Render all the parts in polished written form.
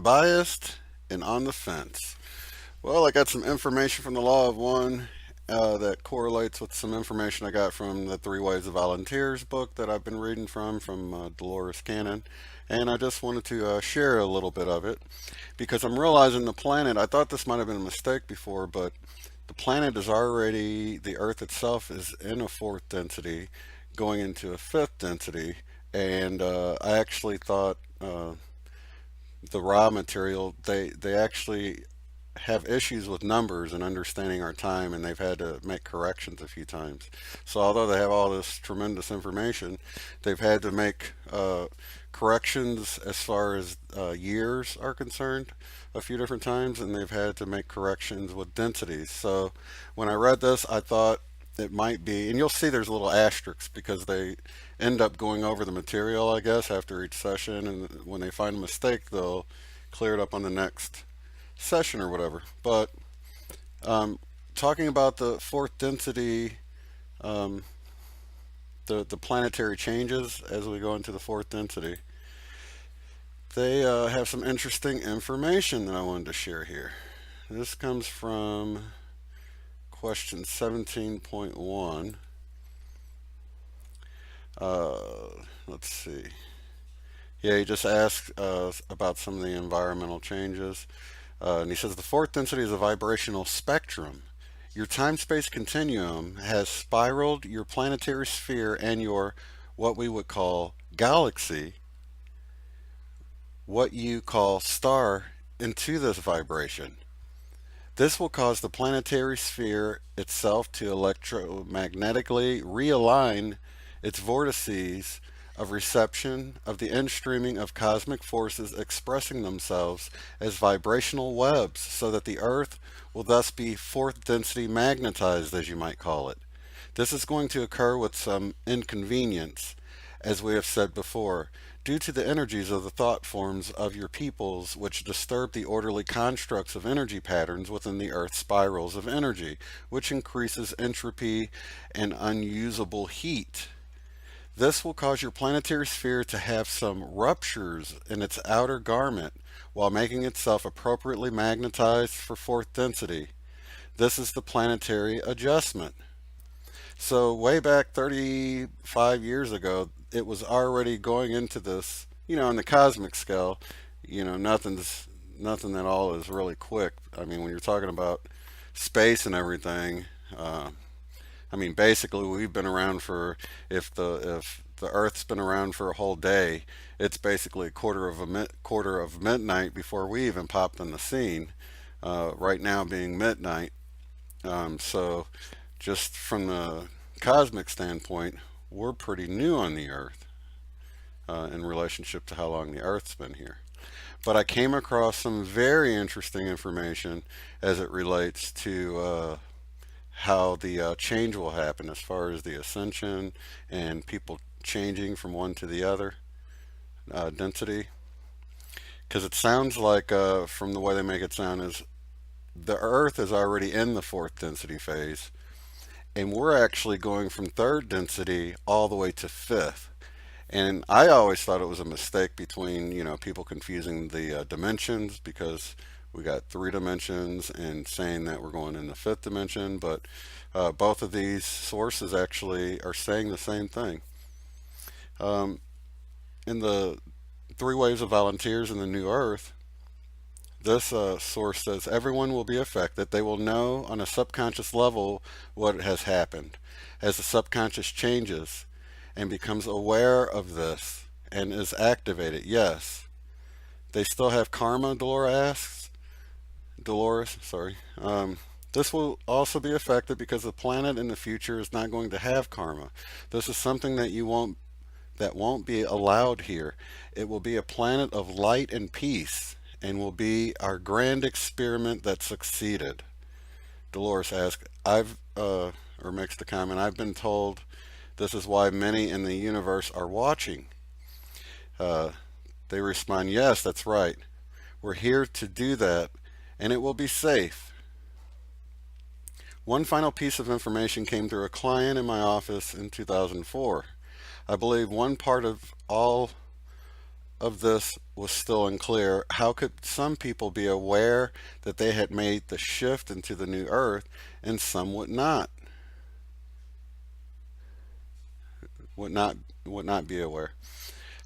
Unbiased and on the fence. Well, I got some information from the Law of One that correlates with some information I got from the Three Ways of Volunteers book that I've been reading from Dolores Cannon. And I just wanted to share a little bit of it because I'm realizing the planet, I thought this might have been a mistake before, but the planet is already, the Earth itself is in a fourth density, going into a fifth density. And I actually thought the raw material, they actually have issues with numbers and understanding our time, and they've had to make corrections a few times. So although they have all this tremendous information, they've had to make corrections as far as years are concerned a few different times, and they've had to make corrections with densities. So when I read this, I thought it might be, and you'll see there's little asterisks because they end up going over the material, I guess, after each session, and when they find a mistake, they'll clear it up on the next session or whatever. But um, talking about the fourth density, um, the planetary changes as we go into the fourth density, they have some interesting information that I wanted to share here. This comes from question 17.1. Let's see. Yeah, he just asked about some of the environmental changes. And he says the fourth density is a vibrational spectrum. Your time space continuum has spiraled your planetary sphere and your what we would call galaxy, what you call star, into this vibration. This will cause the planetary sphere itself to electromagnetically realign its vortices of reception of the instreaming of cosmic forces expressing themselves as vibrational webs so that the Earth will thus be fourth density magnetized, as you might call it. This is going to occur with some inconvenience, as we have said before, due to the energies of the thought forms of your peoples which disturb the orderly constructs of energy patterns within the Earth's spirals of energy, which increases entropy and unusable heat. This will cause your planetary sphere to have some ruptures in its outer garment while making itself appropriately magnetized for fourth density. This is the planetary adjustment. So way back 35 years ago, it was already going into this, on the cosmic scale, nothing at all is really quick. I mean, when you're talking about space and everything, basically we've been around for if the Earth's been around for a whole day, it's basically a quarter of midnight before we even popped on the scene. Right now being midnight, so just from the cosmic standpoint, we're pretty new on the Earth in relationship to how long the Earth's been here. But I came across some very interesting information as it relates to how the change will happen as far as the ascension and people changing from one to the other density. Because it sounds like, from the way they make it sound, is the Earth is already in the fourth density phase, and we're actually going from third density all the way to fifth. And I always thought it was a mistake between, people confusing the dimensions because we got three dimensions and saying that we're going in the fifth dimension, but both of these sources actually are saying the same thing. Um, in the Three Waves of Volunteers in the New Earth, this source says everyone will be affected. They will know on a subconscious level what has happened. As the subconscious changes and becomes aware of this and is activated, yes. They still have karma, Dolores, sorry. This will also be affected because the planet in the future is not going to have karma. This is something that won't be allowed here. It will be a planet of light and peace and will be our grand experiment that succeeded. Dolores asks, or makes the comment, I've been told this is why many in the universe are watching. Uh, they respond, yes, that's right. We're here to do that, and it will be safe. One final piece of information came through a client in my office in 2004. I believe one part of all of this was still unclear. How could some people be aware that they had made the shift into the new Earth and some would not would not be aware?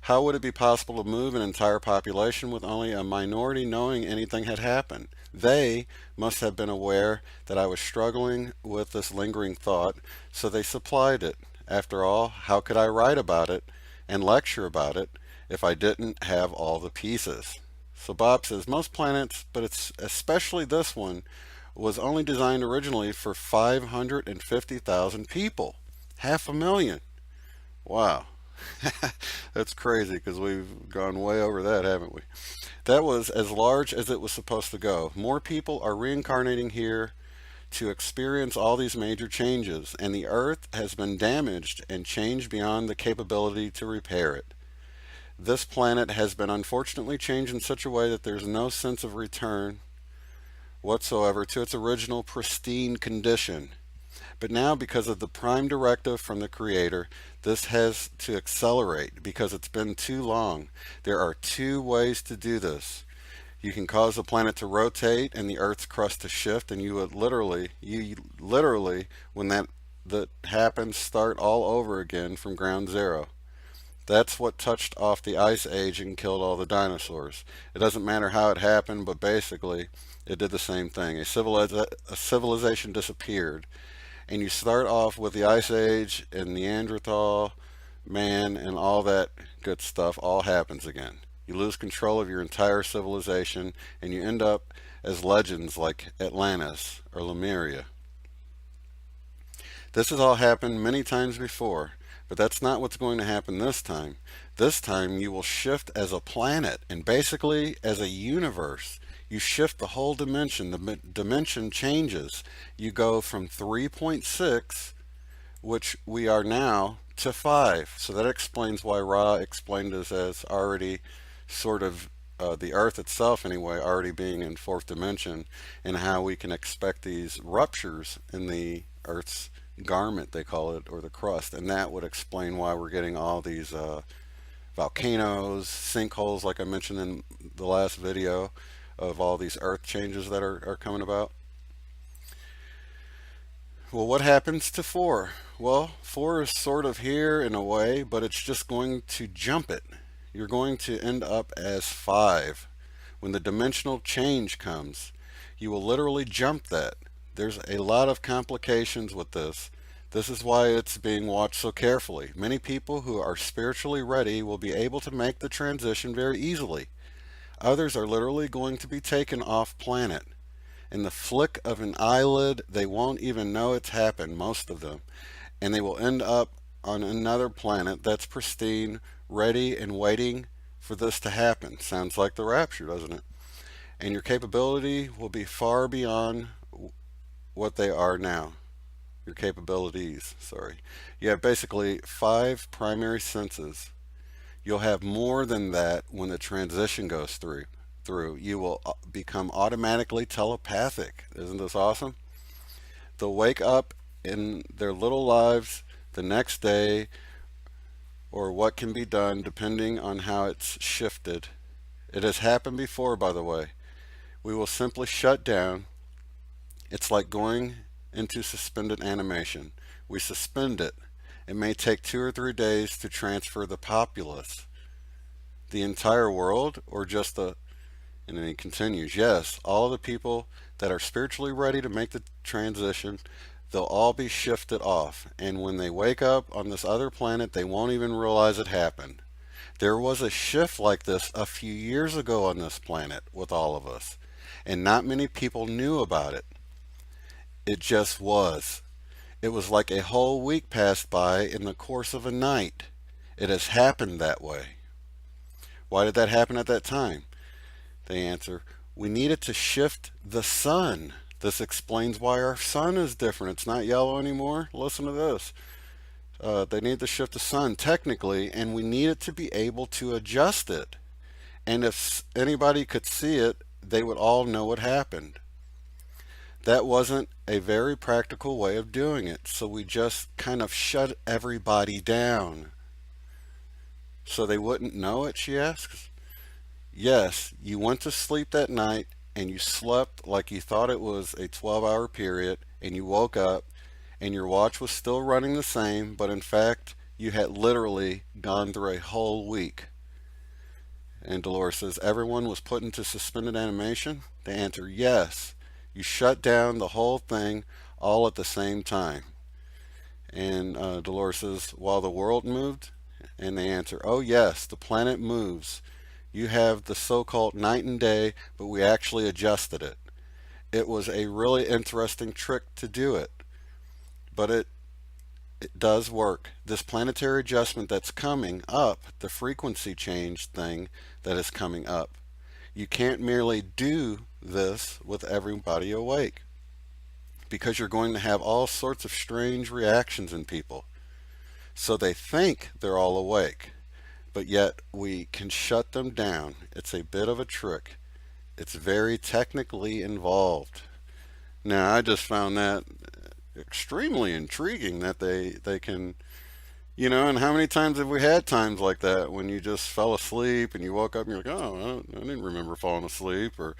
How would it be possible to move an entire population with only a minority knowing anything had happened? They must have been aware that I was struggling with this lingering thought, so they supplied it. After all, how could I write about it and lecture about it if I didn't have all the pieces? So Bob says most planets, but it's especially this one, was only designed originally for 550,000 people. 500,000. Wow. That's crazy because we've gone way over that, haven't we? That was as large as it was supposed to go. More people are reincarnating here to experience all these major changes, and the Earth has been damaged and changed beyond the capability to repair it. This planet has been unfortunately changed in such a way that there's no sense of return whatsoever to its original pristine condition. But now, because of the prime directive from the Creator, this has to accelerate because it's been too long. There are two ways to do this. You can cause the planet to rotate and the Earth's crust to shift, and you literally, when that happens, start all over again from ground zero. That's what touched off the ice age and killed all the dinosaurs. It doesn't matter how it happened, but basically, it did the same thing. A civilization disappeared, and you start off with the Ice Age and Neanderthal man and all that good stuff all happens again. You lose control of your entire civilization and you end up as legends like Atlantis or Lemuria. This has all happened many times before, but that's not what's going to happen this time. This time you will shift as a planet and basically as a universe. You shift the whole dimension. The dimension changes. You go from 3.6, which we are now, to 5. So that explains why Ra explained us as already sort of the Earth itself anyway, already being in 4th dimension, and how we can expect these ruptures in the Earth's garment, they call it, or the crust. And that would explain why we're getting all these volcanoes, sinkholes, like I mentioned in the last video, of all these earth changes that are coming about. Well, what happens to 4? Well, 4 is sort of here in a way, but it's just going to jump it. You're going to end up as 5. When the dimensional change comes, you will literally jump that. There's a lot of complications with this. This is why it's being watched so carefully. Many people who are spiritually ready will be able to make the transition very easily. Others are literally going to be taken off planet. In the flick of an eyelid, they won't even know it's happened, most of them. And they will end up on another planet that's pristine, ready and waiting for this to happen. Sounds like the rapture, doesn't it? And your capability will be far beyond what they are now. Your capabilities, sorry. You have basically 5 primary senses. You'll have more than that when the transition goes through. You will become automatically telepathic. Isn't this awesome? They'll wake up in their little lives the next day, or what can be done depending on how it's shifted. It has happened before, by the way. We will simply shut down. It's like going into suspended animation. We suspend it. It may take 2 or 3 days to transfer the populace, the entire world, or just the, and then he continues, yes, all the people that are spiritually ready to make the transition, they'll all be shifted off. And when they wake up on this other planet, they won't even realize it happened. There was a shift like this a few years ago on this planet with all of us, and not many people knew about it. It just was. It was like a whole week passed by in the course of a night. It has happened that way. Why did that happen at that time? They answer, we needed to shift the sun. This explains why our sun is different. It's not yellow anymore. Listen to this. They need to shift the sun technically, and we needed to be able to adjust it. And if anybody could see it, they would all know what happened. That wasn't a very practical way of doing it, so we just kind of shut everybody down. So they wouldn't know it, she asks. Yes, you went to sleep that night and you slept like you thought it was a 12-hour period, and you woke up and your watch was still running the same, but in fact, you had literally gone through a whole week. And Dolores says, everyone was put into suspended animation? They answer, yes. You shut down the whole thing all at the same time. And Dolores says, while the world moved? And they answer, oh yes, the planet moves. You have the so-called night and day, but we actually adjusted it. It was a really interesting trick to do it, but it does work. This planetary adjustment that's coming up, the frequency change thing that is coming up, you can't merely do this with everybody awake, because you're going to have all sorts of strange reactions in people. So they think they're all awake, but yet we can shut them down. It's a bit of a trick. It's very technically involved. Now, I just found that extremely intriguing that they can, and how many times have we had times like that when you just fell asleep and you woke up and you're like, oh, I didn't remember falling asleep, or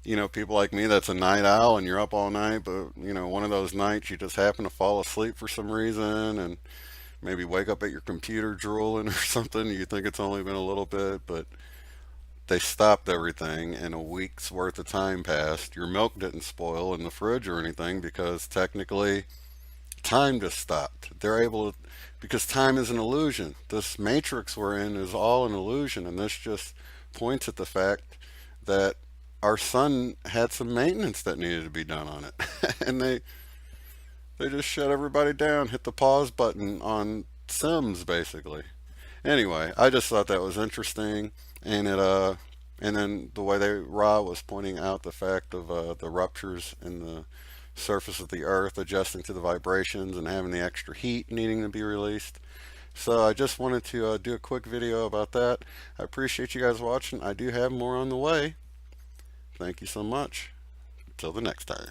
people like me that's a night owl and you're up all night, but one of those nights you just happen to fall asleep for some reason and maybe wake up at your computer drooling or something. You think it's only been a little bit, but they stopped everything and a week's worth of time passed. Your milk didn't spoil in the fridge or anything because technically time just stopped. They're able to, because time is an illusion. This matrix we're in is all an illusion, and this just points at the fact that our sun had some maintenance that needed to be done on it. And they just shut everybody down, hit the pause button on Sims basically. Anyway, I just thought that was interesting, and and then the way Ra was pointing out the fact of the ruptures in the surface of the Earth adjusting to the vibrations and having the extra heat needing to be released. So I just wanted to do a quick video about that. I appreciate you guys watching. I do have more on the way. Thank you so much. Until the next time.